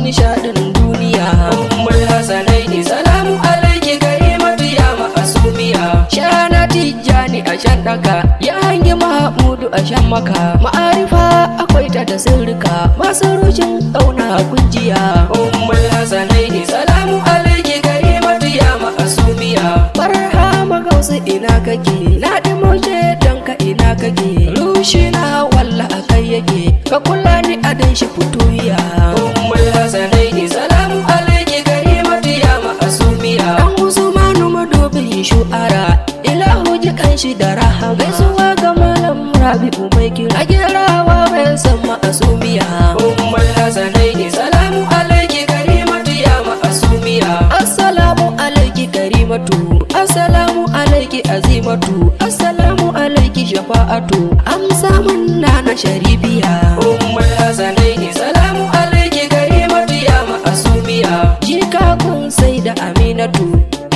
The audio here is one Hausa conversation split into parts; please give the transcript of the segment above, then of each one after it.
nishadin duniya. Ummul Hasanaini salamu alaiki karimatu ya ma'asumiya. Shana Tijjani a shan daka, ya hangi Mahmudu a shan maka. Ma'arifa akwai ta da sirrika, masu rushin ƙauna kunjiya. Ummul Hasanaini salamu alaiki karimatu ya ma'asumiya. Barhama Gausu ina kake, na dimoshe don ka ina kake. Rushi na walla akai yake, ka kula ni a dan shi fituya. Ummul Hasanaini salamu alaiki karimatu ya ma'asumiya. Dan Usmanu madobin shu'ara, ilahu ji kanshi da rahama. Gaisuwa ga malam Rabi'u mai kira, gerawa bai san ma'asumiya. Ummul Hasanaini salamu alaiki karimatu ya ma'asumiya. Assalamu alaiki karimatu, assalamu alaiki azimatu, assalamu alaiki shafa'atu. Amsa mun nana sharifiya. Ummul Hasanaini salamu alaiki karimatu ya ma'asumiya. Jika kun sai da Aminatu,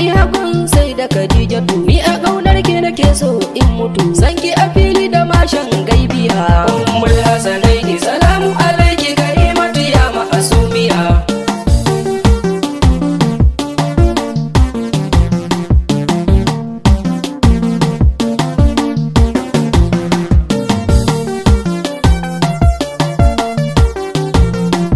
iya kun sai da Khadijatu. Ni a kaunar ki nake so in mutu, sanki a fili da mashan gaibiya. Ummul Hasanaini salamu alaiki karimatu ya ma'asumiya.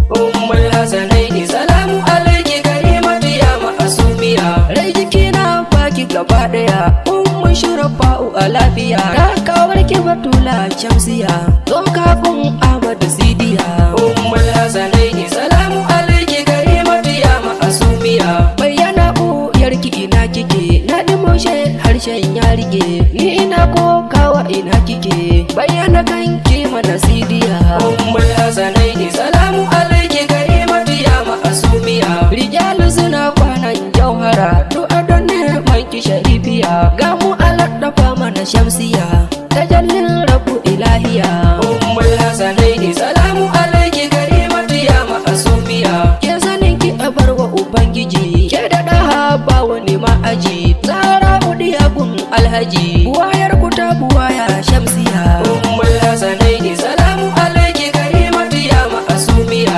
Ummul Hasanaini salamu alaiki karimatu ya ma'asumiya. Rai jiki na baki gaba daya, ummu shurafa'u a lafiya. Ta kawar ki Batula Shamsiya, zo ka kun Ahmad Sidiya. Ummul Hasanaini salamu alaiki karimatu ya ma'asumiya. Bayyana yarki ina kike, na dimoshe harshen ya rike. Ni ina kokawa ina kike, bayyana kanki mana Sidiya. Ummul Hasanaini salamu alaiki karimatu ya ma'asumiya. Rijalu suna kwanan jauhara, du'a don neman ki sharifiya. Ga mu aladdafa mana Shamsiya, tajallin rabu ilahiya. Ummul Hasanaini salamu alaiki karimatu ya ma'asumiya. Ke sanin ki a barwa ubangiji, ke da daha ba wani ma'aji. Zara udiya gun alhaji, wayar ku ta buwaya Shamsiya. Ummul Hasanaini salamu alaiki karimatu ya ma'asumiya.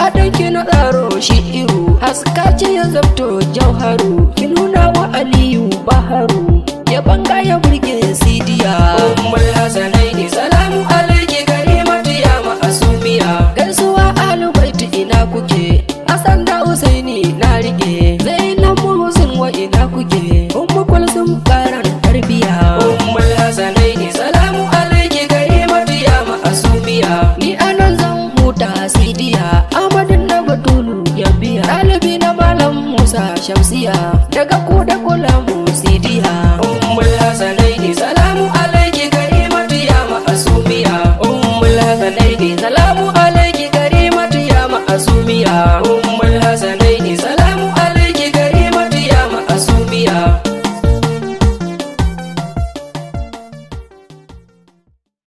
A danki na tsaro shi'iru, haska ce ya zabto jauharu. Ki nuna wa Aliyu baharu, ya banga ya burge Sidiya. Ummul Hasanaini salamu alaiki karimatu ya ma'asumiya. Gaisuwa alubaiti ina kuke, Hassan da Usaini na rike. Zainabu Hussein wa ina kuke, Ummu Kulsum karan tarbiya. Ummul Hasanaini salamu alaiki karimatu ya ma'asumiya. Ni anan zan huta Sidiya, Ahmadin na Batulu ya biya. Ɗalibi na Malam Musa Shamsiya, daga ku da kula mu Sidiya. Ummul Hasanaini salamu alaiki karimatu ya ma'asumiya. Ummul Hasanaini salamu alaiki karimatu ya ma'asumiya.